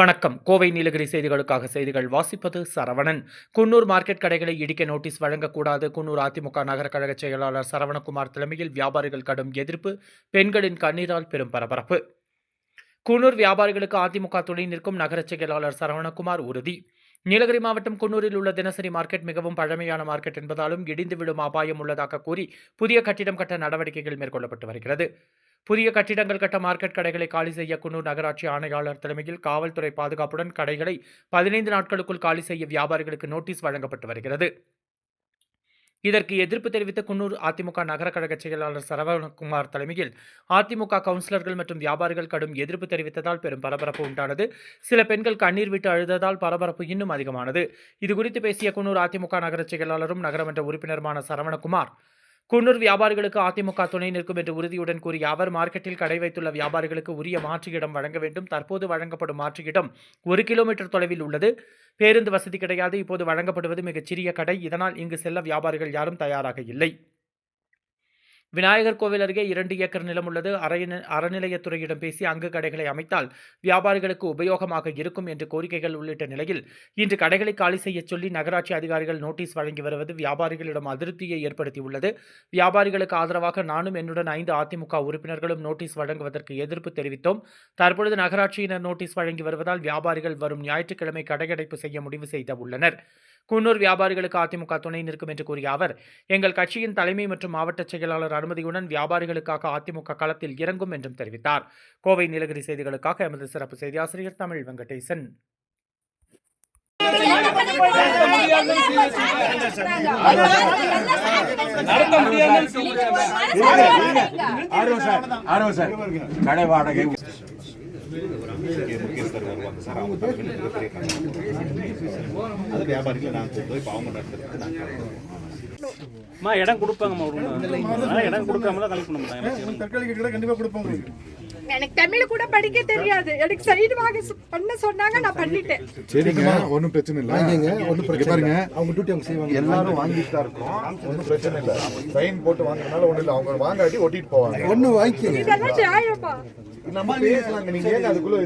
வணக்கம். கோவை நீலகிரி செய்திகளுக்காக செய்திகள் வாசிப்பது சரவணன். குன்னூர் மார்க்கெட் கடைகளை இடிக்க நோட்டீஸ் வழங்கக்கூடாது. குன்னூர் அதிமுக நகர கழக செயலாளர் சரவணகுமார் தலைமையில் வியாபாரிகள் கடும் எதிர்ப்பு. பெண்களின் கண்ணீரால் பெரும் பரபரப்பு. குன்னூர் வியாபாரிகளுக்கு அதிமுக துணை நிற்கும் நகர செயலாளர் சரவணகுமார் உறுதி. நீலகிரி மாவட்டம் குன்னூரில் உள்ள தினசரி மார்க்கெட் மிகவும் பழமையான மார்க்கெட் என்பதாலும் இடிந்து விழும் அபாயம் உள்ளதாக கூறி புதிய கட்டிடம் கட்ட நடவடிக்கைகள் மேற்கொள்ளப்பட்டு வருகிறது. புதிய கட்டிடங்கள் கட்ட மார்க்கெட் கடைகளை காலி செய்ய குன்னூர் நகராட்சி ஆணையாளர் தலைமையில் காவல்துறை பாதுகாப்புடன் கடைகளை 15 நாட்களுக்குள் காலி செய்ய வியாபாரிகளுக்கு நோட்டீஸ் வழங்கப்பட்டு வருகிறது. இதற்கு எதிர்ப்பு தெரிவித்த குன்னூர் அதிமுக நகர கழக செயலாளர் சரவணகுமார் தலைமையில் அதிமுக கவுன்சிலர்கள் மற்றும் வியாபாரிகள் கடும் எதிர்ப்பு தெரிவித்ததால் பெரும் பரபரப்பு உண்டானது. சில பெண்கள் கண்ணீர் விட்டு அழுததால் பரபரப்பு இன்னும் அதிகமானது. இதுகுறித்து பேசிய குன்னூர் அதிமுக நகர செயலாளரும் நகரமன்ற உறுப்பினருமான சரவணகுமார், குன்னூர் வியாபாரிகளுக்கு அதிமுக துணை நிற்கும் என்று உறுதியுடன் கூறிய அவர், மார்க்கெட்டில் கடை வைத்துள்ள வியாபாரிகளுக்கு உரிய மாற்று இடம் வழங்க வேண்டும். தற்போது வழங்கப்படும் மாற்று இடம் 1 கிலோமீட்டர் தொலைவில் உள்ளது. பேருந்து வசதி கிடையாது. இப்போது வழங்கப்படுவது மிகச்சிறிய கடை. இதனால் இங்கு செல்ல வியாபாரிகள் யாரும் தயாராக இல்லை. விநாயகர் கோவில் அருகே 2 ஏக்கர் நிலம் உள்ளது. அறநிலையத்துறையிடம் பேசி அங்கு கடைகளை அமைத்தால் வியாபாரிகளுக்கு உபயோகமாக இருக்கும் என்று கோரிக்கைகள் உள்ளிட்ட நிலையில் இன்று கடைகளை காலி செய்ய சொல்லி நகராட்சி அதிகாரிகள் நோட்டீஸ் வழங்கி வருவது வியாபாரிகளிடம் அதிருப்தியை ஏற்படுத்தியுள்ளது. வியாபாரிகளுக்கு ஆதரவாக நானும் என்னுடன் 5 அதிமுக உறுப்பினர்களும் நோட்டீஸ் வழங்குவதற்கு எதிர்ப்பு தெரிவித்தோம். தற்பொழுது நகராட்சியினர் நோட்டீஸ் வழங்கி வருவதால் வியாபாரிகள் வரும் ஞாயிற்றுக்கிழமை கடையடைப்பு செய்ய முடிவு செய்துள்ளனர். குன்னூர் வியாபாரிகளுக்கு அதிமுக துணை நிற்கும் என்று கூறிய அவர், எங்கள் கட்சியின் தலைமை மற்றும் மாவட்ட செயலாளர் அனுமதியுடன் வியாபாரிகளுக்காக அதிமுக களத்தில் இறங்கும் என்றும் தெரிவித்தார். கோவை நீலகிரி செய்திகளுக்காக எமது சிறப்பு செய்தி ஆசிரியர் தமிழ் வெங்கடேசன். முக்கியஸ்தர் வருவாங்க சார். அவங்க அது வியாபாரிகளை நாங்கள் போய் பாவம் நடத்துறதுக்கு இடம் கொடுப்பாங்கம்மா. இடம் கொடுக்காம தான் கலெக்ட் பண்ண மாட்டாங்க. தற்காலிக கண்டிப்பாக கொடுப்பாங்க. எனக்கு தமிழ் கூட படிக்க தெரியாது. எனக்கு சைடு வாங்க பண்ண சொன்னாங்க, நான் பண்ணிட்டேன். சரிங்க, ஒன்றும் பிரச்சனை இல்லை. ஒன்றும் பிரச்சனை பாருங்க, அவங்க டியூட்டி அவங்க செய்வாங்க. எல்லாரும் வாங்கிட்டு தான் இருக்கோம். ஒன்றும் பிரச்சனை இல்லை. சைன் போட்டு வாங்கினால ஒன்றும் இல்லை. அவங்க வாங்காட்டி ஒட்டிட்டு போவாங்க. ஒன்றும் வாங்கிக்கோங்க. இதெல்லாம் நியாயமா? நம்ம பேசலாங்க. நீங்க ஏங்க அதுக்குள்ள